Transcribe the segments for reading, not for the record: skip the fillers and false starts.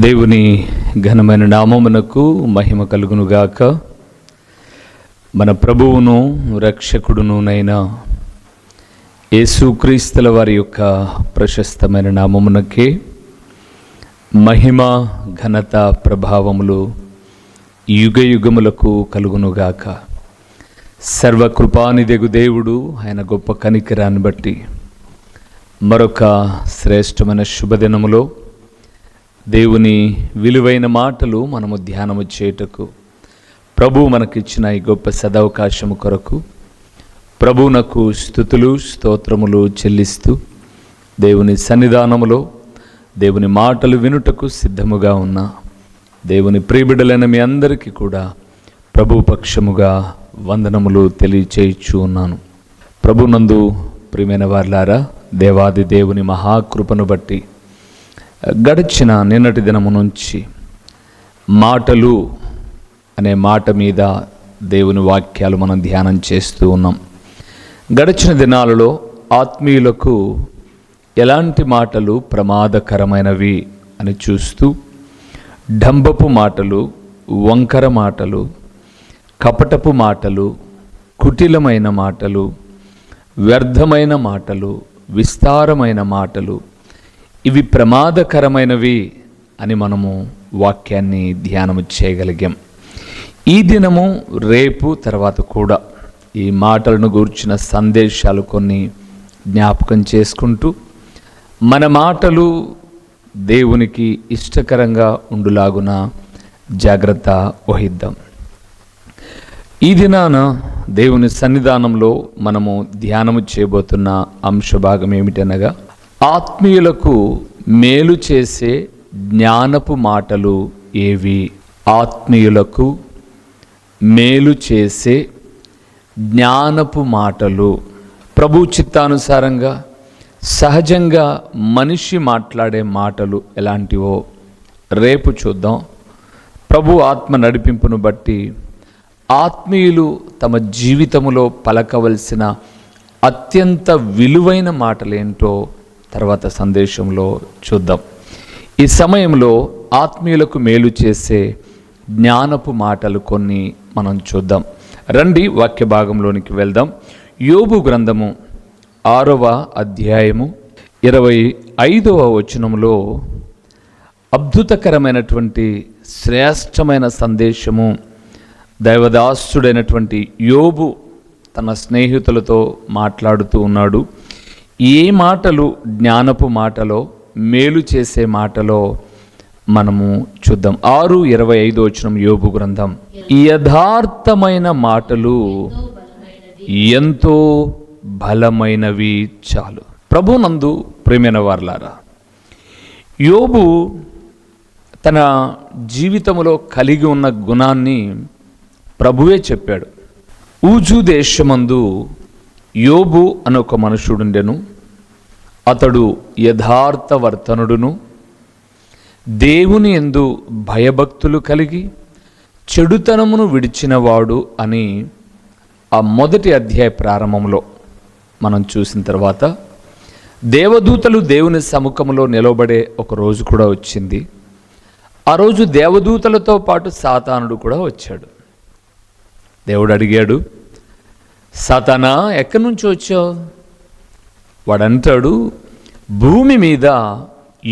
దేవుని ఘనమైన నామమునకు మహిమ కలుగునుగాక. మన ప్రభువును రక్షకుడునునైన యేసుక్రీస్తుల వారి యొక్క ప్రశస్తమైన నామమునకే మహిమ ఘనత ప్రభావములు యుగయుగములకు కలుగునుగాక. సర్వకృపానిదెగు దేవుడు ఆయన గొప్ప కనికరాన్ని బట్టి మరొక శ్రేష్టమైన శుభదినములో దేవుని విలువైన మాటలు మనము ధ్యానము చేయుటకు ప్రభువు మనకిచ్చిన ఈ గొప్ప సదవకాశము కొరకు ప్రభువునకు స్తుతులు స్తోత్రములు చెల్లిస్తూ దేవుని సన్నిధానములో దేవుని మాటలు వినుటకు సిద్ధముగా ఉన్న దేవుని ప్రియబిడ్డలైన మీ అందరికీ కూడా ప్రభు పక్షముగా వందనములు తెలియచేయచ్చు ఉన్నాను. ప్రభునందు ప్రియమైన వారులారా, దేవాది దేవుని మహాకృపను బట్టి గడిచిన నిన్నటి దినము నుంచి మాటలు అనే మాట మీద దేవుని వాక్యాలు మనం ధ్యానం చేస్తూ ఉన్నాం. గడిచిన దినాలలో ఆత్మీయులకు ఎలాంటి మాటలు ప్రమాదకరమైనవి అని చూస్తూ డంబపు మాటలు, వంకర మాటలు, కపటపు మాటలు, కుటిలమైన మాటలు, వ్యర్థమైన మాటలు, విస్తారమైన మాటలు, ఇవి ప్రమాదకరమైనవి అని మనము వాక్యాన్ని ధ్యానము చేయగలిగాం. ఈ దినము రేపు తర్వాత కూడా ఈ మాటలను గూర్చిన సందేశాలు కొన్ని జ్ఞాపకం చేసుకుంటూ మన మాటలు దేవునికి ఇష్టకరంగా ఉండులాగున జాగ్రత్త వహిద్దాం. ఈ దినాన దేవుని సన్నిధానంలో మనము ధ్యానము చేయబోతున్న అంశభాగం ఏమిటనగా, ఆత్మీయులకు మేలు చేసే జ్ఞానపు మాటలు ఏవి? ఆత్మీయులకు మేలు చేసే జ్ఞానపు మాటలు. ప్రభు చిత్తానుసారంగా సహజంగా మనిషి మాట్లాడే మాటలు ఎలాంటివో రేపు చూద్దాం. ప్రభు ఆత్మ నడిపింపును బట్టి ఆత్మీయులు తమ జీవితంలో పలకవలసిన అత్యంత విలువైన మాటలేంటో తర్వాత సందేశంలో చూద్దాం. ఈ సమయంలో ఆత్మీయులకు మేలు చేసే జ్ఞానపు మాటలు కొన్ని మనం చూద్దాం. రండి వాక్య భాగంలోనికి వెళ్దాం. యోబు గ్రంథము 6వ అధ్యాయము 25వ వచనంలో అద్భుతకరమైనటువంటి శ్రేష్టమైన సందేశము దైవదాసుడైనటువంటి యోబు తన స్నేహితులతో మాట్లాడుతూ ఉన్నాడు. ఏ మాటలు జ్ఞానపు మాటలో, మేలు చేసే మాటలో మనము చూద్దాం. 6:25 వచనం యోబు గ్రంథం. యథార్థమైన మాటలు ఎంతో బలమైనవి చాలు. ప్రభునందు ప్రియమైన వారలారా, యోబు తన జీవితంలో కలిగి ఉన్న గుణాన్ని ప్రభువే చెప్పాడు. ఊజు దేశమందు యోబు అనే ఒక మనుషుడుండెను. అతడు యథార్థవర్తనుడును, దేవుని యందు భయభక్తులు కలిగి చెడుతనమును విడిచినవాడు అని ఆ మొదటి అధ్యాయ ప్రారంభంలో మనం చూసిన తర్వాత దేవదూతలు దేవుని సముఖంలో నిలబడే ఒక రోజు కూడా వచ్చింది. ఆ రోజు దేవదూతలతో పాటు సాతానుడు కూడా వచ్చాడు. దేవుడు అడిగాడు, సాతానా, ఎక్కడి నుంచి వచ్చావు? వాడంటాడు, భూమి మీద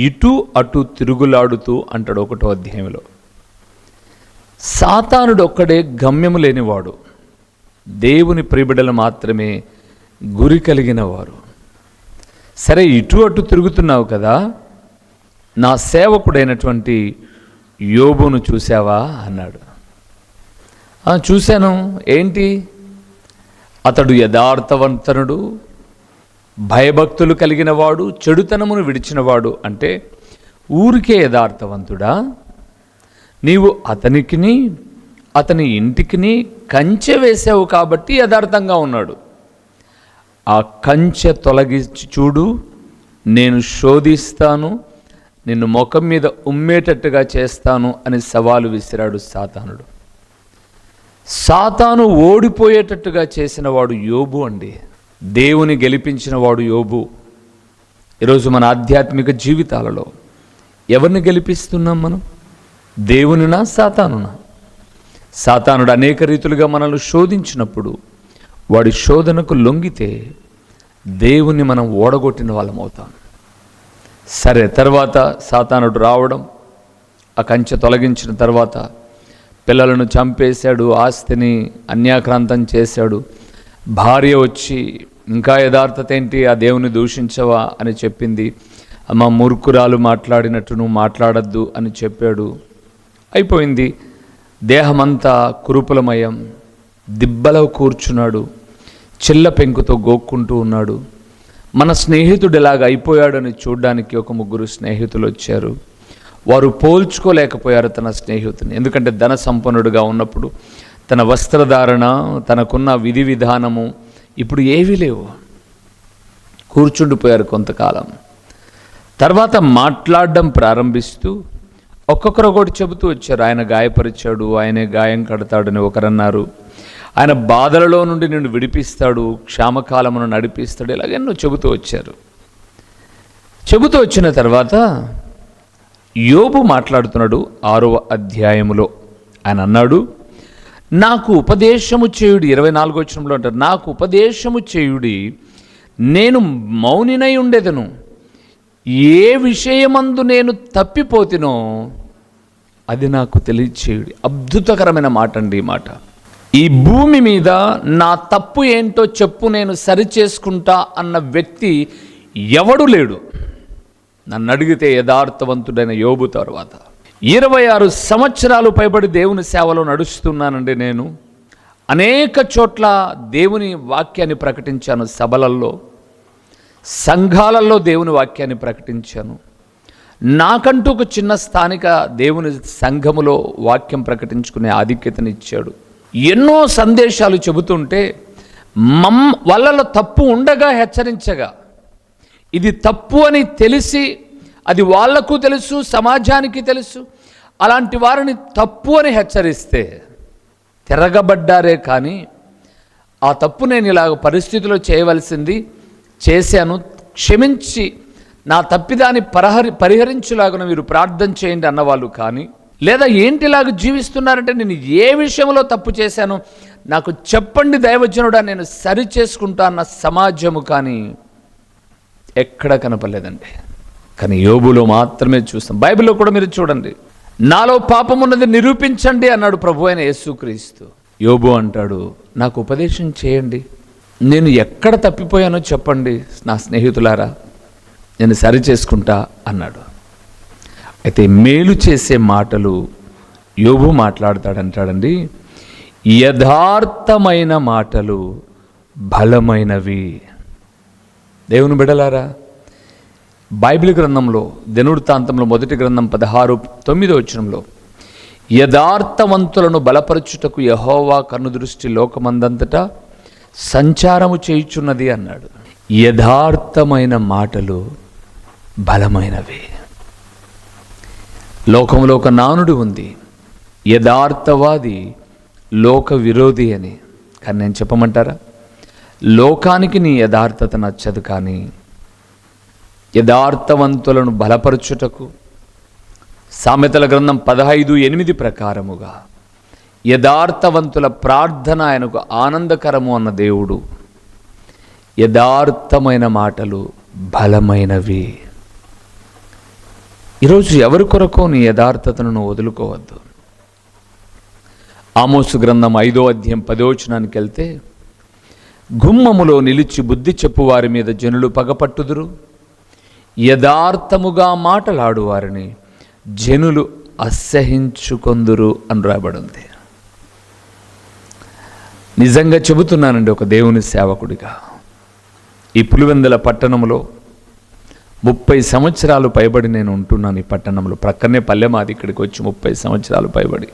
ఇటు అటు తిరుగులాడుతూ అంటాడు 1వ అధ్యాయంలో. సాతానుడు ఒక్కడే గమ్యము లేనివాడు, దేవుని ప్రియబిడ్డలు మాత్రమే గురి కలిగిన వారు. సరే, ఇటు అటు తిరుగుతున్నావు కదా, నా సేవకుడైనటువంటి యోబును చూసావా అన్నాడు. చూశాను. ఏంటి? అతడు యథార్థవంతనుడు, భయభక్తులు కలిగిన వాడు, చెడుతనమును విడిచినవాడు. అంటే ఊరికే యథార్థవంతుడా? నీవు అతనికిని అతని ఇంటికిని కంచె వేసావు కాబట్టి యథార్థంగా ఉన్నాడు. ఆ కంచె తొలగించి చూడు, నేను శోధిస్తాను, నిన్ను ముఖం మీద ఉమ్మేటట్టుగా చేస్తాను అని సవాలు విసిరాడు సాతానుడు. సాతాను ఓడిపోయేటట్టుగా చేసిన వాడు యోబు అండి. దేవుని గెలిపించిన వాడు యోబు. ఈరోజు మన ఆధ్యాత్మిక జీవితాలలో ఎవరిని గెలిపిస్తున్నాం మనం? దేవునినా సాతానునా? సాతానుడు అనేక రీతులుగా మనల్ని శోధించినప్పుడు వాడి శోధనకు లొంగితే దేవుని మనం ఓడగొట్టిన వాళ్ళం అవుతాం. సరే, తర్వాత సాతానుడు రావడం, ఆ కంచె తొలగించిన తర్వాత పిల్లలను చంపేశాడు, ఆస్తిని అన్యాక్రాంతం చేశాడు. భార్య వచ్చి ఇంకా యథార్థత ఏంటి, ఆ దేవుని దూషించవా అని చెప్పింది. అమ్మ మూర్ఖురాలు మాట్లాడినట్టు నువ్వు మాట్లాడద్దు అని చెప్పాడు. అయిపోయింది. దేహమంతా కురుపులమయం, దిబ్బలో కూర్చున్నాడు, చిల్ల పెంకుతో గోక్కుంటూ ఉన్నాడు. మన స్నేహితుడు ఇలాగ అయిపోయాడని చూడ్డానికి ఒక 3 స్నేహితులు వచ్చారు. వారు పోల్చుకోలేకపోయారు తన స్నేహితుని. ఎందుకంటే ధన సంపన్నుడుగా ఉన్నప్పుడు తన వస్త్రధారణ, తనకున్న విధి విధానము ఇప్పుడు ఏవీ లేవు. కూర్చుండిపోయారు కొంతకాలం. తర్వాత మాట్లాడడం ప్రారంభిస్తూ ఒక్కొక్కరు ఒకటి చెబుతూ వచ్చారు. ఆయన గాయపరిచాడు, ఆయనే గాయం కడతాడని ఒకరన్నారు. ఆయన బాధలలో నుండి నిన్ను విడిపిస్తాడు, క్షామకాలమును నడిపిస్తాడు, ఇలాగెన్నో చెబుతూ వచ్చారు. చెబుతూ వచ్చిన తర్వాత యోబు మాట్లాడుతున్నాడు 6వ అధ్యాయములో. ఆయన అన్నాడు, నాకు ఉపదేశము చేయుడి, 24వ వచనంలో అంటారు, నాకు ఉపదేశము చేయుడి, నేను మౌనినై ఉండేదను. ఏ విషయమందు నేను తప్పిపోతినో అది నాకు తెలియచేయుడి. అద్భుతకరమైన మాట అండి ఈ మాట. ఈ భూమి మీద నా తప్పు ఏంటో చెప్పు, నేను సరిచేసుకుంటా అన్న వ్యక్తి ఎవడు లేడు. నన్ను అడిగితే యథార్థవంతుడైన యోబు తర్వాత 26 సంవత్సరాలు పైబడి దేవుని సేవలో నడుస్తున్నానండి. నేను అనేక చోట్ల దేవుని వాక్యాన్ని ప్రకటించాను. సభలల్లో, సంఘాలలో దేవుని వాక్యాన్ని ప్రకటించాను. నాకంటూ ఒక చిన్న స్థానిక దేవుని సంఘములో వాక్యం ప్రకటించుకునే ఆధిక్యతనిచ్చాడు. ఎన్నో సందేశాలు చెబుతుంటే వాళ్ళలో తప్పు ఉండగా హెచ్చరించగా, ఇది తప్పు అని తెలిసి, అది వాళ్లకు తెలుసు, సమాజానికి తెలుసు, అలాంటి వారిని తప్పు అని హెచ్చరిస్తే తిరగబడ్డారే. కానీ ఆ తప్పు నేను ఇలాగ పరిస్థితిలో చేయవలసింది చేశాను, క్షమించి నా తప్పిదాన్ని పరిహరించులాగున మీరు ప్రార్థన చేయండి అన్నవాళ్ళు కానీ, లేదా ఏంటిలాగా జీవిస్తున్నారంటే నేను ఏ విషయంలో తప్పు చేశాను నాకు చెప్పండి దైవజనుడా, నేను సరి చేసుకుంటా అన్న సమాజము కానీ ఎక్కడ కనపడలేదండి. కానీ యోబులో మాత్రమే చూస్తాం. బైబిల్లో కూడా మీరు చూడండి, నాలో పాపం ఉన్నది నిరూపించండి అన్నాడు ప్రభు అయిన యేసుక్రీస్తు. యోబు అంటాడు, నాకు ఉపదేశం చేయండి, నేను ఎక్కడ తప్పిపోయానో చెప్పండి నా స్నేహితులారా, నేను సరి చేసుకుంటా అన్నాడు. అయితే మేలు చేసే మాటలు యోబు మాట్లాడతాడంటాడండి. యథార్థమైన మాటలు బలమైనవి. దేవుని బిడలారా, బైబిల్ గ్రంథంలో దినవృత్తాంతంలో 1వ గ్రంథం 16:9 వచనంలో యథార్థవంతులను బలపరచుటకు యెహోవా కనుదృష్టి లోకమందంతటా సంచారము చేయుచున్నది అన్నాడు. యథార్థమైన మాటలు బలమైనవి. లోకంలో ఒక నానుడు ఉంది, యథార్థవాది లోక విరోధి అని. కానీ నేను చెప్పమంటారా, లోకానికి నీ యథార్థత నచ్చదు, కానీ యథార్థవంతులను బలపరచుటకు సామెతల గ్రంథం 15:8 ప్రకారముగా యథార్థవంతుల ప్రార్థన ఆయనకు ఆనందకరము అన్న దేవుడు. యథార్థమైన మాటలు బలమైనవి. ఈరోజు ఎవరి కొరకో నీ యథార్థతను నువ్వు వదులుకోవద్దు. ఆమోసు గ్రంథం 5వ అధ్యాయం 10వ వచనానికి వెళ్తే, గుమ్మములో నిలిచి బుద్ధి చెప్పు వారి మీద జనులు పగపట్టుదురు, యథార్థముగా మాటలాడు వారిని జనులు అసహించుకొందురు అని రాయబడింది. నిజంగా చెబుతున్నానండి, ఒక దేవుని సేవకుడిగా ఈ పులివెందుల పట్టణంలో 30 సంవత్సరాలు పైబడి నేను ఉంటున్నాను. ఈ పట్టణంలో ప్రక్కనే పల్లె మాది. ఇక్కడికి వచ్చి 30 సంవత్సరాలు పైబడి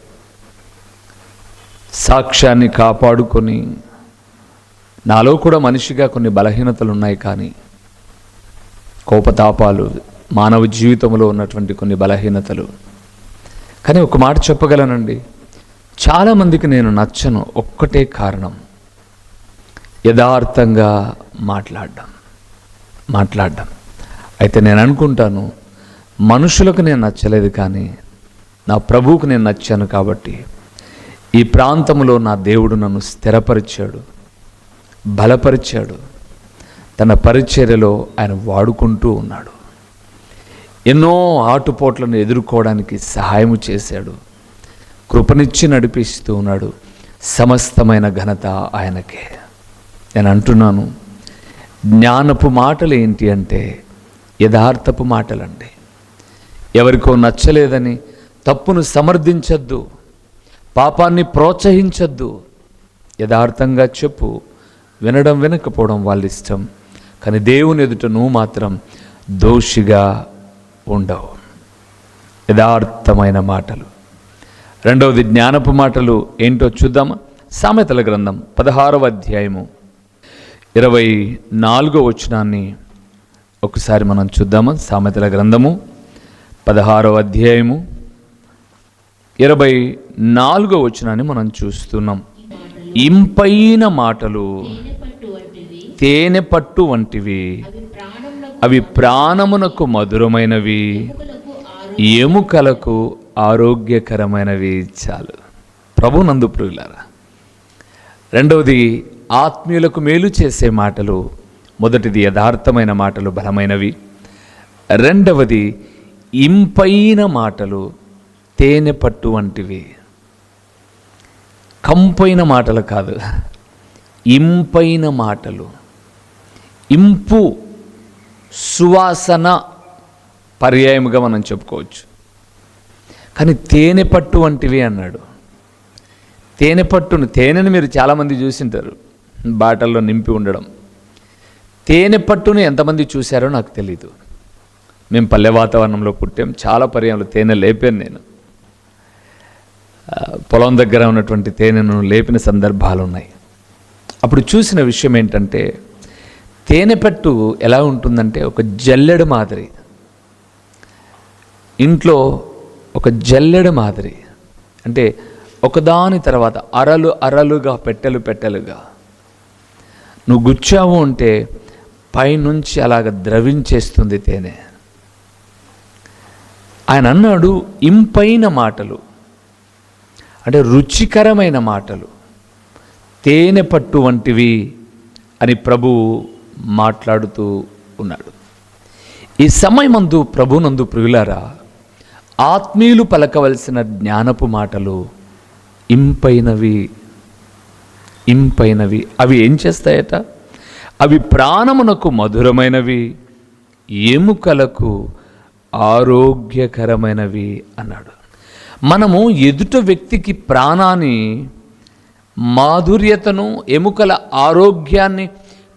సాక్ష్యాన్ని కాపాడుకొని, నాలో కూడా మనిషిగా కొన్ని బలహీనతలు ఉన్నాయి, కానీ కోపతాపాలు, మానవ జీవితంలో ఉన్నటువంటి కొన్ని బలహీనతలు. కానీ ఒక మాట చెప్పగలనండి, చాలామందికి నేను నచ్చను. ఒక్కటే కారణం, యథార్థంగా మాట్లాడడం. అయితే నేను అనుకుంటాను, మనుషులకు నేను నచ్చలేదు, కానీ నా ప్రభువుకు నేను నచ్చాను. కాబట్టి ఈ ప్రాంతంలో నా దేవుడు నన్ను స్థిరపరిచాడు, బలపరిచాడు, తన పరిచర్యలో ఆయన వాడుకుంటూ ఉన్నాడు. ఎన్నో ఆటుపోట్లను ఎదుర్కోవడానికి సహాయము చేశాడు, కృపనిచ్చి నడిపిస్తూ ఉన్నాడు. సమస్తమైన ఘనత ఆయనకే. నేను అంటున్నాను, జ్ఞానపు మాటలు ఏంటి అంటే యథార్థపు మాటలండి. ఎవరికో నచ్చలేదని తప్పును సమర్థించద్దు, పాపాన్ని ప్రోత్సహించద్దు. యథార్థంగా చెప్పు. వినడం వినకపోవడం వాళ్ళ ఇష్టం, కానీ దేవుని ఎదుట నువ్వు మాత్రం దోషిగా ఉండవు. యథార్థమైన మాటలు. రెండవది జ్ఞానపు మాటలు ఏంటో చూద్దామా? సామెతల గ్రంథం 16వ అధ్యాయము 24వ వచనాన్ని ఒకసారి మనం చూద్దామా? సామెతల గ్రంథము 16వ అధ్యాయము 24వ వచనాన్ని మనం చూస్తున్నాం. ఇంపైన మాటలు తేనె పట్టు వంటివి, అవి ప్రాణమునకు మధురమైనవి, ఎముకలకు ఆరోగ్యకరమైనవి. చాలు. ప్రభునందు ప్రియులారా, రెండవది ఆత్మీయులకు మేలు చేసే మాటలు. మొదటిది యథార్థమైన మాటలు, బలమైనవి. రెండవది ఇంపైన మాటలు, తేనె పట్టు వంటివి. కంపైన మాటలు కాదు, ఇంపైన మాటలు. ఇంపు, సువాసన పర్యాయముగా మనం చెప్పుకోవచ్చు. కానీ తేనె పట్టు వంటివి అన్నాడు. తేనెని మీరు చాలామంది చూసింటారు, బాటల్లో నింపి ఉండడం. తేనె పట్టును ఎంతమంది చూశారో నాకు తెలీదు. మేము పల్లె వాతావరణంలో పుట్టాం. చాలా పర్యాలు తేనె లేపాను నేను. పొలం దగ్గర ఉన్నటువంటి తేనెను లేపిన సందర్భాలు ఉన్నాయి. అప్పుడు చూసిన విషయం ఏంటంటే, తేనె పట్టు ఎలా ఉంటుందంటే ఒక జల్లెడ మాదిరి, ఇంట్లో ఒక జల్లెడ మాదిరి. అంటే ఒకదాని తర్వాత అరలు అరలుగా, పెట్టెలు పెట్టెలుగా నువ్వు గుచ్చావు అంటే పైనుంచి అలాగ ద్రవించేస్తుంది తేనె. ఆయన అన్నాడు ఇంపైన మాటలు అంటే రుచికరమైన మాటలు, తేనె పట్టు వంటివి అని ప్రభువు మాట్లాడుతూ ఉన్నాడు. ఈ సమయమందు ప్రభునందు ప్రియులారా, ఆత్మీయులు పలకవలసిన జ్ఞానపు మాటలు ఇంపైనవి. ఇంపైనవి అవి ఏం చేస్తాయట? అవి ప్రాణమునకు మధురమైనవి, ఎముకలకు ఆరోగ్యకరమైనవి అన్నాడు. మనము ఎదుట వ్యక్తికి ప్రాణాన్ని, మాధుర్యతను, ఎముకల ఆరోగ్యాన్ని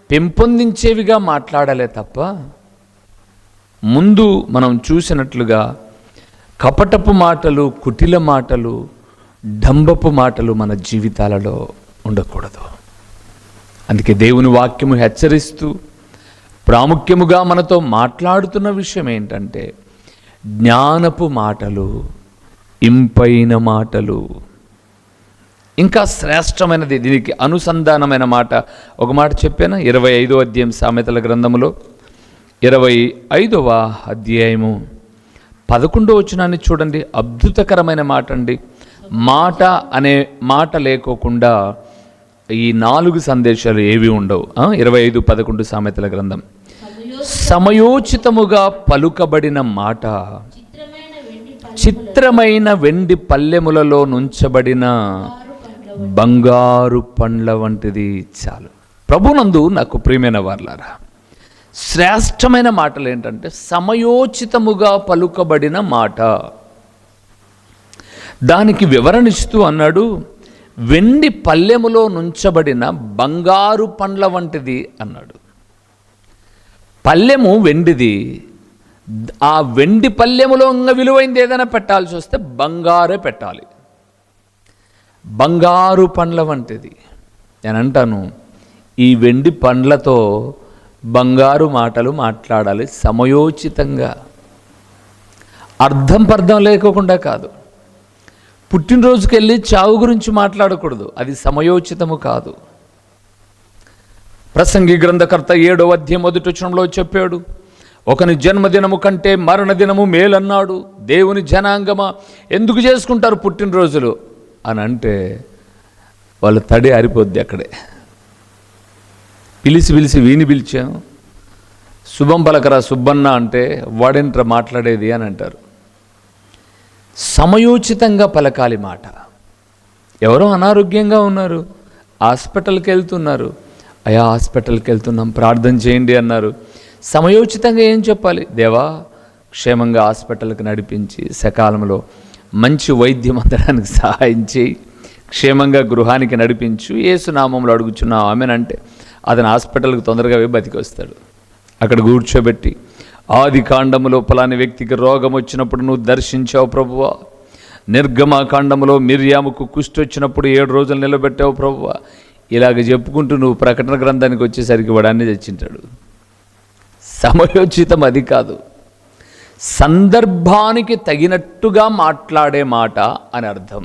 పెంపొందించేవిగా మాట్లాడాలే తప్ప, ముందు మనం చూసినట్లుగా కపటపు మాటలు, కుటిల మాటలు, డంబపు మాటలు మన జీవితాలలో ఉండకూడదు. అందుకే దేవుని వాక్యము హెచ్చరిస్తూ ప్రాముఖ్యముగా మనతో మాట్లాడుతున్న విషయం ఏంటంటే, జ్ఞానపు మాటలు, ఇంపైన మాటలు. ఇంకా శ్రేష్టమైనది, దీనికి అనుసంధానమైన మాట ఒక మాట చెప్పాను. 25వ అధ్యాయం సామెతల గ్రంథములో 25వ అధ్యాయము 11వ వచనాన్ని చూడండి. అద్భుతకరమైన మాట అండి. మాట అనే మాట లేకోకుండా ఈ 4 సందేశాలు ఏవి ఉండవు. 25:11 సామెతల గ్రంథం. సమయోచితముగా పలుకబడిన మాట చిత్రమైన వెండి పల్లెములలో నుంచబడిన బంగారు పండ్ల వంటిది. చాలు. ప్రభునందు నాకు ప్రియమైన వారలారా, శ్రేష్టమైన మాటలు ఏంటంటే సమయోచితముగా పలుకబడిన మాట. దానికి వివరణిస్తూ అన్నాడు, వెండి పల్లెములో నుంచబడిన బంగారు పండ్ల వంటిది అన్నాడు. పల్లెము వెండిది. ఆ వెండి పల్లెములో ఇంకా విలువైంది ఏదైనా పెట్టాల్సి వస్తే బంగారే పెట్టాలి. బంగారు పండ్ల వంటిది. నేను అంటాను, ఈ వెండి పండ్లతో బంగారు మాటలు మాట్లాడాలి, సమయోచితంగా, అర్థం పర్థం లేకోకుండా కాదు. పుట్టినరోజుకి వెళ్ళి చావు గురించి మాట్లాడకూడదు, అది సమయోచితము కాదు. ప్రసంగి గ్రంథకర్త 7వ అధ్యాయం 1వ వచనంలో చెప్పాడు, ఒకని జన్మదినము కంటే మరణదినము మేలన్నాడు. దేవుని జనాంగమా ఎందుకు చేసుకుంటారు పుట్టినరోజులు అని అంటే వాళ్ళు తడి ఆరిపోద్ది అక్కడే. పిలిచి వీని పిలిచాం, శుభం పలకరా సుబ్బన్న అంటే వాడేంట్రా మాట్లాడేది అని అంటారు. సమయోచితంగా పలకాలి మాట. ఎవరో అనారోగ్యంగా ఉన్నారు, హాస్పిటల్కి వెళ్తున్నారు. అయ్యా హాస్పిటల్కి వెళ్తున్నాం ప్రార్థన చేయండి అన్నారు. సమయోచితంగా ఏం చెప్పాలి? దేవా క్షేమంగా హాస్పిటల్కి నడిపించి సకాలంలో మంచి వైద్యం అందడానికి సహాయం చేయి, క్షేమంగా గృహానికి నడిపించు, యేసునామంలో అడుగుచున్నావు ఆమెనంటే అతను హాస్పిటల్కి తొందరగా బతికి వస్తాడు. అక్కడ కూర్చోబెట్టి ఆది కాండములో పలాని వ్యక్తికి రోగం వచ్చినప్పుడు నువ్వు దర్శించావు ప్రభువా, నిర్గమాకాండములో మిర్యాముకు కుష్టి వచ్చినప్పుడు 7 రోజులు నిలబెట్టావు ప్రభువా, ఇలాగ చెప్పుకుంటూ నువ్వు ప్రకటన గ్రంథానికి వచ్చేసరికి వాడాన్ని తెచ్చింటాడు. సమయోచితం అది కాదు, సందర్భానికి తగినట్టుగా మాట్లాడే మాట అని అర్థం.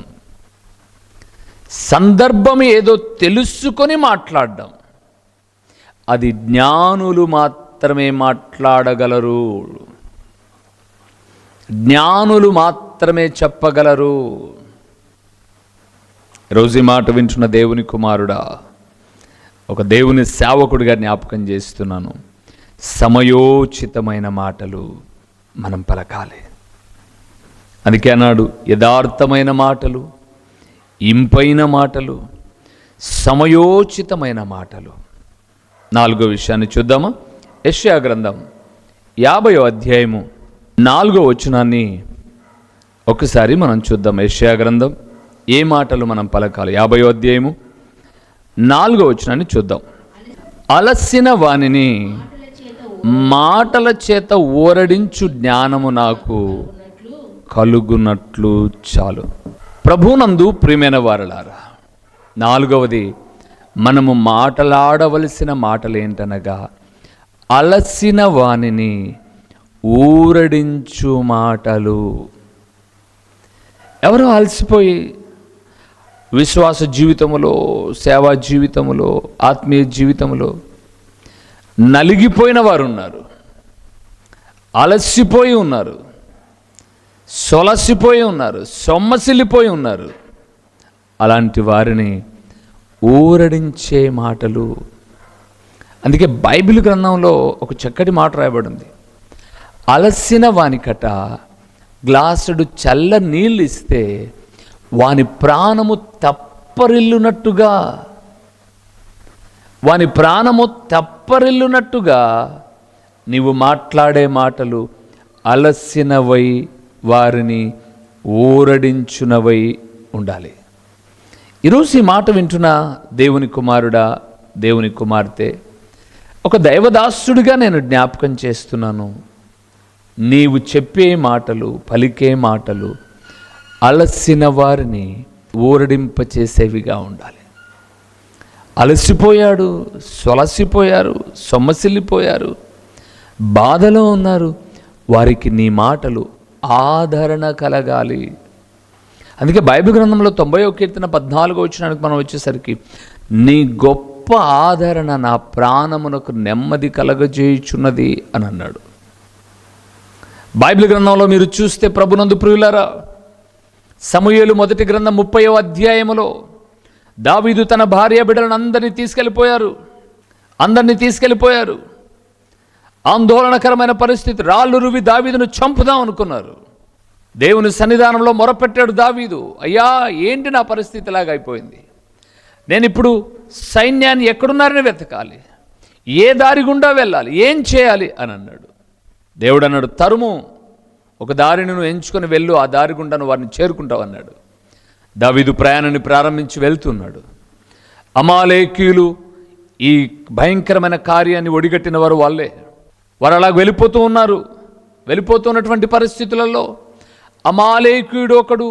సందర్భం ఏదో తెలుసుకొని మాట్లాడడం, అది జ్ఞానులు మాత్రమే మాట్లాడగలరు, జ్ఞానులు మాత్రమే చెప్పగలరు. రోజు ఈ మాట వింటున్న దేవుని కుమారుడా, ఒక దేవుని సేవకుడిగా జ్ఞాపకం చేస్తున్నాను. సమయోచితమైన మాటలు మనం పలకాలి. అందుకే అన్నాడు, యథార్థమైన మాటలు, ఇంపైన మాటలు, సమయోచితమైన మాటలు. 4వ విషయాన్ని చూద్దామా? యెషయా గ్రంథం 50వ అధ్యాయము 4వ వచనాన్ని ఒకసారి మనం చూద్దాం. యెషయా గ్రంథం ఏ మాటలు మనం పలకాలి? 50వ అధ్యాయము 4వ వచనాన్ని చూద్దాం. అలసిన వానిని మాటల చేత ఊరడించు జ్ఞానము నాకు కలుగునట్లు చాలు. ప్రభునందు ప్రియమైన వారలారా, 4వది మనము మాటలాడవలసిన మాటలేంటనగా అలసిన వానిని ఊరడించు మాటలు. ఎవరో అలసిపోయి విశ్వాస జీవితంలో, సేవా జీవితంలో, ఆత్మీయ జీవితంలో నలిగిపోయిన వారు ఉన్నారు, అలసిపోయి ఉన్నారు, సొలసిపోయి ఉన్నారు, సొమ్మసిల్లిపోయి ఉన్నారు. అలాంటి వారిని ఊరడించే మాటలు. అందుకే బైబిల్ గ్రంథంలో ఒక చక్కటి మాట రాయబడింది. అలసిన వానికట గ్లాసుడు చల్ల నీళ్ళు ఇస్తే వాని ప్రాణము తప్పరిల్లునట్టుగా, వాని ప్రాణము తప్పరిల్లునట్టుగా నీవు మాట్లాడే మాటలు అలసినవై వారిని ఊరడించునవై ఉండాలి. ఈరోజు ఈ మాట వింటున్న దేవుని కుమారుడా, దేవుని కుమార్తె, ఒక దైవదాసుడిగా నేను జ్ఞాపకం చేస్తున్నాను. నీవు చెప్పే మాటలు, పలికే మాటలు అలసిన వారిని ఊరడింపచేసేవిగా ఉండాలి. అలసిపోయాడు, సొలసిపోయారు, సొమ్మసిల్లిపోయారు, బాధలో ఉన్నారు, వారికి నీ మాటలు ఆదరణ కలగాలి. అందుకే బైబిల్ గ్రంథంలో 90వ కీర్తన 14వ వచనానికి మనం వచ్చేసరికి నీ గొప్ప ఆదరణ నా ప్రాణమునకు నెమ్మది కలగజేయుచున్నది అని అన్నాడు. బైబిల్ గ్రంథంలో మీరు చూస్తే ప్రభునందు ప్రియులారా, సమూయేలు మొదటి గ్రంథం 30వ అధ్యాయములో దావీదు తన భార్య బిడ్డలను అందరినీ తీసుకెళ్ళిపోయారు. ఆందోళనకరమైన పరిస్థితి, రాళ్ళు రువి దావీదును చంపుదాం అనుకున్నారు. దేవుని సన్నిధానంలో మొరపెట్టాడు దావీదు, అయ్యా ఏంటి నా పరిస్థితి ఇలాగ అయిపోయింది, నేను ఇప్పుడు సైన్యాన్ని ఎక్కడున్నారని వెతకాలి, ఏ దారి గుండా వెళ్ళాలి, ఏం చేయాలి అని అన్నాడు. దేవుడు అన్నాడు, తరుము, ఒక దారిని నువ్వు ఎంచుకొని వెళ్ళు, ఆ దారి గుండా నువ్వు వారిని చేరుకుంటావు అన్నాడు. దావీదు ప్రయాణాన్ని ప్రారంభించి వెళ్తున్నాడు. అమాలేకీయులు ఈ భయంకరమైన కార్యాన్ని ఒడిగట్టిన వారు వాళ్ళే. వారు అలాగ వెళ్ళిపోతూ ఉన్నారు. వెళ్ళిపోతున్నటువంటి పరిస్థితులలో అమాలేకీయుడు ఒకడు,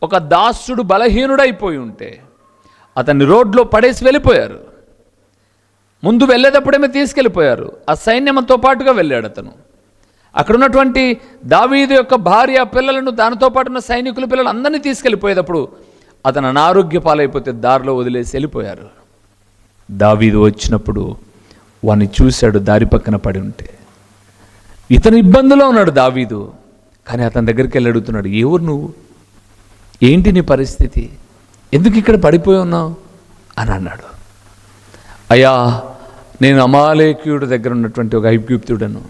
ఒక దాసుడు బలహీనుడైపోయి ఉంటే అతన్ని రోడ్లో పడేసి వెళ్ళిపోయారు. ముందు వెళ్ళేటప్పుడేమో తీసుకెళ్ళిపోయారు, ఆ సైన్యంతో పాటుగా వెళ్ళాడు అతను. అక్కడ ఉన్నటువంటి దావీదు యొక్క భార్య, పిల్లలను, దానితో పాటు ఉన్న సైనికుల పిల్లలు అందరినీ తీసుకెళ్ళిపోయేటప్పుడు అతను అనారోగ్య పాలైపోతే దారిలో వదిలేసి వెళ్ళిపోయారు. దావీదు వచ్చినప్పుడు వాడిని చూశాడు, దారి పక్కన పడి ఉంటే. ఇతను ఇబ్బందిలో ఉన్నాడు దావీదు. కానీ అతని దగ్గరికి వెళ్ళి అడుగుతున్నాడు, ఎవరు నువ్వు, ఏంటి నీ పరిస్థితి, ఎందుకు ఇక్కడ పడిపోయి ఉన్నావు అని అన్నాడు. అయ్యా, నేను అమాలేకీయుడి దగ్గర ఉన్నటువంటి ఒక ఐగుప్తుడను.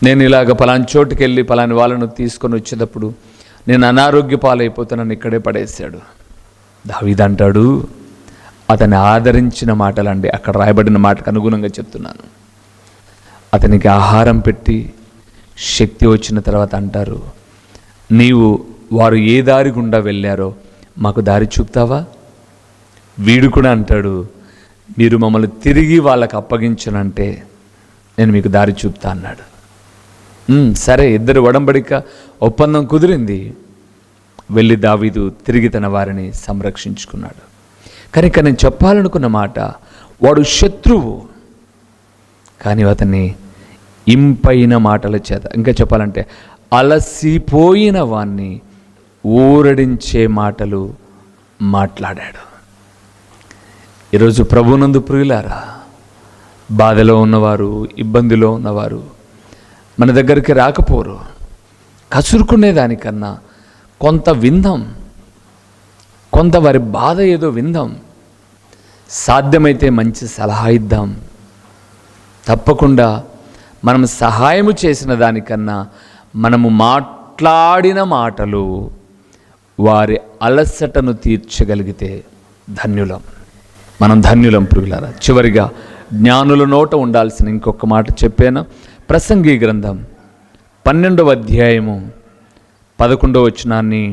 నేను ఇలాగ పలాని చోటుకి వెళ్ళి పలాని వాళ్ళను తీసుకొని వచ్చేటప్పుడు నేను అనారోగ్య పాలైపోతానని ఇక్కడే పడేశాడు. దావీదు అంటాడు, అతన్ని ఆదరించిన మాటలండి, అక్కడ రాయబడిన మాటకు అనుగుణంగా చెప్తున్నాను. అతనికి ఆహారం పెట్టి శక్తి వచ్చిన తర్వాత అంటారు, నీవు వారు ఏ దారి గుండా వెళ్ళారో మాకు దారి చూపుతావా? వీడు కూడా అంటాడు, మీరు మమ్మల్ని తిరిగి వాళ్ళకి అప్పగించనంటే నేను మీకు దారి చూపుతా అన్నాడు. సరే, ఇద్దరు ఒడంబడిక ఒప్పందం కుదిరింది. వెళ్ళి దావీదు తిరిగి తన వారిని సంరక్షించుకున్నాడు. కనుక నేను చెప్పాలనుకున్న మాట, వాడు శత్రువు, కానీ అతన్ని ఇంపైన మాటల చేత, ఇంకా చెప్పాలంటే అలసిపోయిన వాణ్ణి ఊరడించే మాటలు మాట్లాడాడు. ఈరోజు ప్రభునందు ప్రియులారా, బాధలో ఉన్నవారు, ఇబ్బందిలో ఉన్నవారు మన దగ్గరికి రాకపోరు. కసురుకునేదానికన్నా కొంత విందాం, కొంత వారి బాధ ఏదో విందాం, సాధ్యమైతే మంచి సలహా ఇద్దాం. తప్పకుండా మనం సహాయము చేసిన దానికన్నా మనము మాట్లాడిన మాటలు వారి అలసటను తీర్చగలిగితే ధన్యులం, మనం ధన్యులం ప్రియులారా. చివరిగా జ్ఞానుల నోట ఉండాల్సిన ఇంకొక మాట చెప్పాను. ప్రసంగి గ్రంథం 12వ అధ్యాయము 11వ వచనాన్ని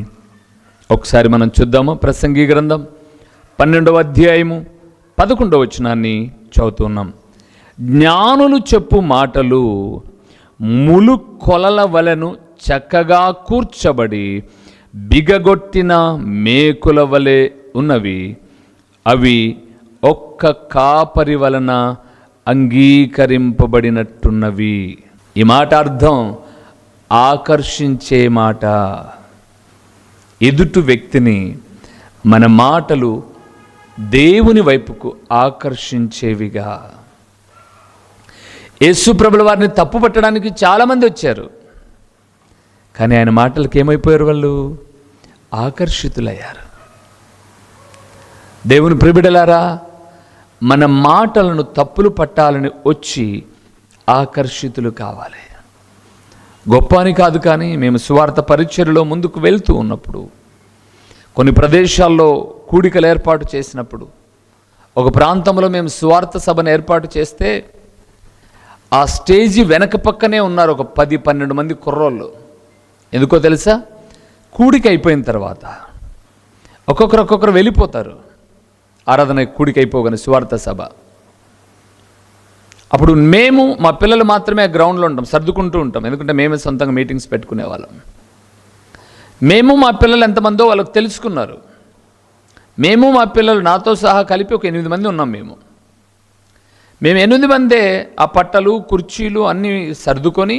ఒకసారి మనం చూద్దాము. ప్రసంగి గ్రంథం 12వ అధ్యాయము 11వ వచనాన్ని చదువుతున్నాం. జ్ఞానులు చెప్పు మాటలు ములు కొలల వలెను చక్కగా కూర్చబడి బిగగొట్టిన మేకుల వలె ఉన్నవి, అవి ఒక్క కాపరి వలన అంగీకరింపబడినట్టున్నవి. ఈ మాట అర్థం ఆకర్షించే మాట. ఎదుటి వ్యక్తిని మన మాటలు దేవుని వైపుకు ఆకర్షించేవిగా. యేసు ప్రభుల వారిని తప్పు పట్టడానికి చాలామంది వచ్చారు, కానీ ఆయన మాటలకు ఏమైపోయారు? వాళ్ళు ఆకర్షితులయ్యారు. దేవుని ప్రియబిడ్డలారా, మన మాటలను తప్పులు పట్టాలని వచ్చి ఆకర్షితులు కావాలి. గొప్ప అని కాదు, కానీ మేము సువార్త పరిచర్యలో ముందుకు వెళ్తూ ఉన్నప్పుడు, కొన్ని ప్రదేశాల్లో కూడికలు ఏర్పాటు చేసినప్పుడు, ఒక ప్రాంతంలో మేము సువార్త సభను ఏర్పాటు చేస్తే ఆ స్టేజి వెనక పక్కనే ఉన్నారు ఒక 10-12 మంది కుర్రోళ్ళు. ఎందుకో తెలుసా? కూడిక అయిపోయిన తర్వాత ఒక్కొక్కరు వెళ్ళిపోతారు. ఆరాధన కూడిక అయిపోగానే సువార్త సభ, అప్పుడు మేము మా పిల్లలు మాత్రమే ఆ గ్రౌండ్లో ఉంటాం, సర్దుకుంటూ ఉంటాం. ఎందుకంటే మేమే సొంతంగా మీటింగ్స్ పెట్టుకునే వాళ్ళం. మేము మా పిల్లలు ఎంతమందో వాళ్ళకి తెలుసుకున్నారు. మేము మా పిల్లలు నాతో సహా కలిపి ఒక 8 మంది ఉన్నాం. మేము 8 మందే ఆ పట్టలు కుర్చీలు అన్నీ సర్దుకొని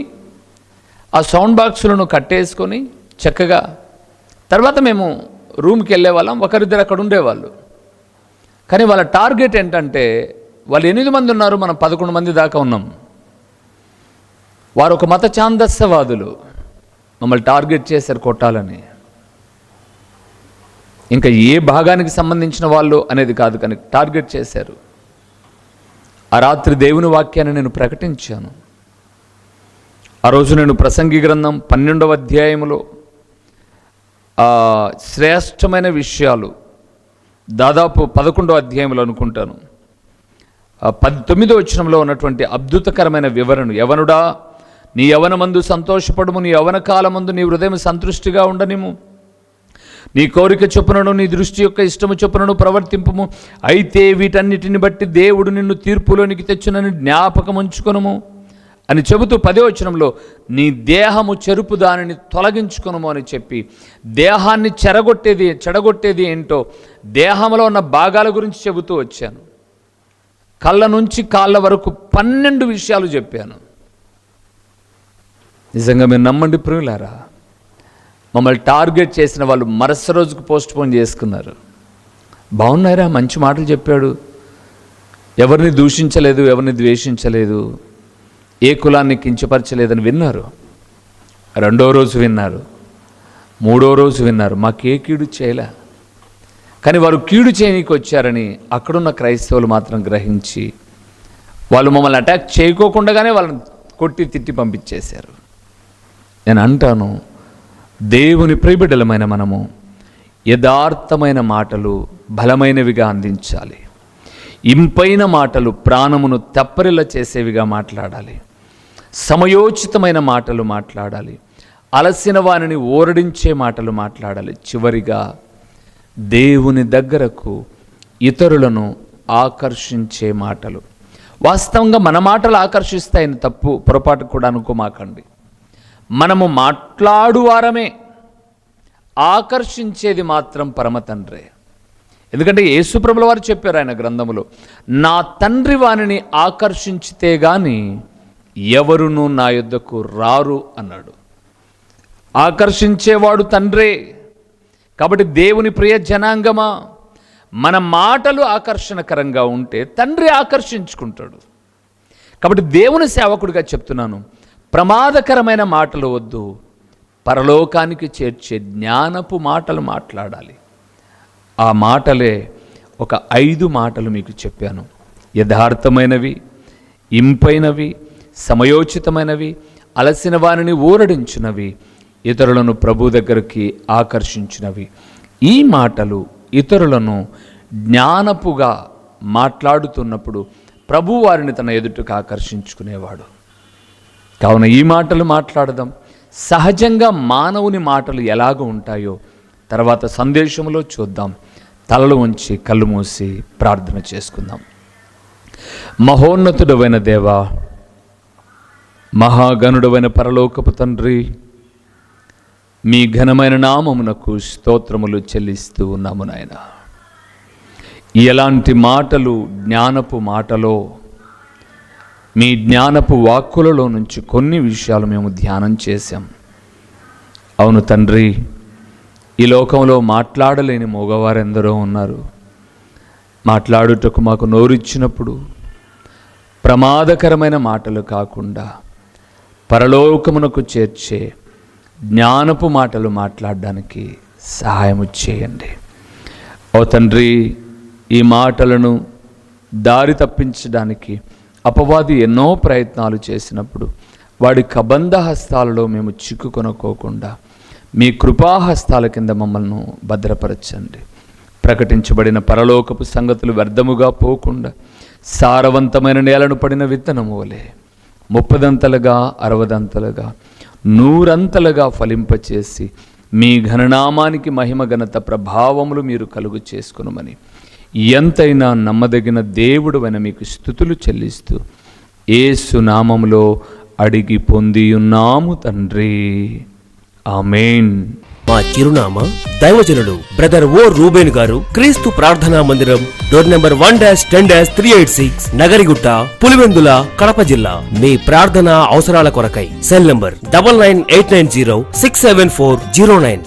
ఆ సౌండ్ బాక్సులను కట్టేసుకొని చక్కగా తర్వాత మేము రూమ్కి వెళ్ళే వాళ్ళం. ఒకరిద్దరు అక్కడ ఉండేవాళ్ళు. కానీ వాళ్ళ టార్గెట్ ఏంటంటే, వాళ్ళు 8 మంది ఉన్నారు, మనం 11 మంది దాకా ఉన్నాం. వారు ఒక మత ఛాందస్యవాదులు, మమ్మల్ని టార్గెట్ చేశారు కొట్టాలని. ఇంకా ఏ భాగానికి సంబంధించిన వాళ్ళు అనేది కాదు, కానీ టార్గెట్ చేశారు. ఆ రాత్రి దేవుని వాక్యాన్ని నేను ప్రకటించాను. ఆ రోజు నేను ప్రసంగి గ్రంథం 12వ అధ్యాయంలో శ్రేష్టమైన విషయాలు దాదాపు 11వ అధ్యాయంలో అనుకుంటాను 19వ వచనంలో ఉన్నటువంటి అద్భుతకరమైన వివరణ, యవనుడా నీ యవనమందు సంతోషపడుము, నీ యవన కాలమందు నీ హృదయం సంతృష్టిగా ఉండనిము, నీ కోరిక చొప్పునను నీ దృష్టి యొక్క ఇష్టము చొప్పునను ప్రవర్తింపుము, అయితే వీటన్నిటిని బట్టి దేవుడు నిన్ను తీర్పులోనికి తెచ్చునని జ్ఞాపకం ఉంచుకొనుము అని చెబుతూ 10వ వచనంలో నీ దేహము చెరుపు దానిని తొలగించుకొనుము అని చెప్పి దేహాన్ని చెడగొట్టేది ఏంటో దేహంలో ఉన్న భాగాల గురించి చెబుతూ వచ్చాను. కళ్ళ నుంచి కాళ్ళ వరకు 12 విషయాలు చెప్పాను. నిజంగా మీరు నమ్మండి ప్రియులారా, మమ్మల్ని టార్గెట్ చేసిన వాళ్ళు మరుసటి రోజుకు పోస్ట్పోన్ చేసుకున్నారు. బాగున్నారా, మంచి మాటలు చెప్పాడు, ఎవరిని దూషించలేదు, ఎవరిని ద్వేషించలేదు, ఏ కులాన్ని కించపరచలేదని విన్నారు. రెండో రోజు విన్నారు, మూడో రోజు విన్నారు, మాకే కీడు చేయలే. కానీ వారు కీడు చేయనీకి వచ్చారని అక్కడున్న క్రైస్తవులు మాత్రం గ్రహించి వాళ్ళు మమ్మల్ని అటాక్ చేయకోకుండానే వాళ్ళని కొట్టి తిట్టి పంపించేశారు. నేను అంటాను, దేవుని ప్రియబిడ్డలమైన మనము యథార్థమైన మాటలు బలమైనవిగా అందించాలి. ఇంపైన మాటలు ప్రాణమును తెప్పరిల్ల చేసేవిగా మాట్లాడాలి. సమయోచితమైన మాటలు మాట్లాడాలి. అలసిన వారిని ఓరడించే మాటలు మాట్లాడాలి. చివరిగా దేవుని దగ్గరకు ఇతరులను ఆకర్షించే మాటలు. వాస్తవంగా మన మాటలు ఆకర్షిస్తాయని పొరపాటు కూడా అనుకోమాకండి. మనము మాట్లాడువారమే, ఆకర్షించేది మాత్రం పరమ తండ్రే. ఎందుకంటే యేసుప్రభుల వారు చెప్పారు ఆయన గ్రంథములో, నా తండ్రి వానిని ఆకర్షించితే గాని ఎవరునూ నా యొద్దకు రారు అన్నాడు. ఆకర్షించేవాడు తండ్రే. కాబట్టి దేవుని ప్రియ జనాంగమా, మన మాటలు ఆకర్షణకరంగా ఉంటే తండ్రి ఆకర్షించుకుంటాడు. కాబట్టి దేవుని సేవకుడిగా చెప్తున్నాను, ప్రమాదకరమైన మాటలు వద్దు, పరలోకానికి చేర్చే జ్ఞానపు మాటలు మాట్లాడాలి. ఆ మాటలే ఒక 5 మాటలు మీకు చెప్పాను. యథార్థమైనవి, ఇంపైనవి, సమయోచితమైనవి, అలసిన వారిని ఊరడించినవి, ఇతరులను ప్రభు దగ్గరికి ఆకర్షించినవి. ఈ మాటలు ఇతరులను జ్ఞానపుగా మాట్లాడుతున్నప్పుడు ప్రభు వారిని తన ఎదుటకు ఆకర్షించుకునేవాడు. కావున ఈ మాటలు మాట్లాడదాం. సహజంగా మానవుని మాటలు ఎలాగ ఉంటాయో తర్వాత సందేశంలో చూద్దాం. తలలు ఉంచి కళ్ళు మూసి ప్రార్థన చేసుకుందాం. మహోన్నతుడవైన దేవా, మహాగణుడవైన పరలోకపు తండ్రి, మీ ఘనమైన నామమునకు స్తోత్రములు చెల్లిస్తూ ఉన్నాము నాయన. ఎలాంటి మాటలు జ్ఞానపు మాటలో, మీ జ్ఞానపు వాక్కులలో నుంచి కొన్ని విషయాలు మేము ధ్యానం చేశాం. అవును తండ్రి, ఈ లోకంలో మాట్లాడలేని మగవారెందరో ఉన్నారు. మాట్లాడుటకు మాకు నోరిచ్చినప్పుడు ప్రమాదకరమైన మాటలు కాకుండా పరలోకమునకు చేర్చే జ్ఞానపు మాటలు మాట్లాడడానికి సహాయము చేయండి. ఓ తండ్రి, ఈ మాటలను దారి తప్పించడానికి అపవాది ఎన్నో ప్రయత్నాలు చేసినప్పుడు వాడి కబంధ హస్తాలలో మేము చిక్కుకొనుకోకుండా మీ కృపాహస్తాల కింద మమ్మల్ని భద్రపరచండి. ప్రకటించబడిన పరలోకపు సంగతులు వ్యర్థముగా పోకుండా సారవంతమైన నేలను పడిన విత్తనము వలె 30దంతలుగా 60దంతలుగా 100అంతలుగా ఫలింపచేసి మీ ఘననామానికి మహిమ ఘనత ప్రభావములు మీరు కలుగు చేసుకునమని ఎంతైనా నమ్మదగిన దేవుడవైన మీకు స్తుతులు చెల్లిస్తూ యేసు నామములో అడిగి పొందియున్నాము తండ్రి, ఆమేన్. మా చిరునామా దైవజనులు బ్రదర్ ఓ రూబేన్ గారు, క్రీస్తు ప్రార్థనా మందిరం, డోర్ నెంబర్ 1-386, నగరిగుట్ట, పులివెందుల, కడప జిల్లా. మీ ప్రార్థనా అవసరాల కొరకై సెల్ నంబర్ 9989067409.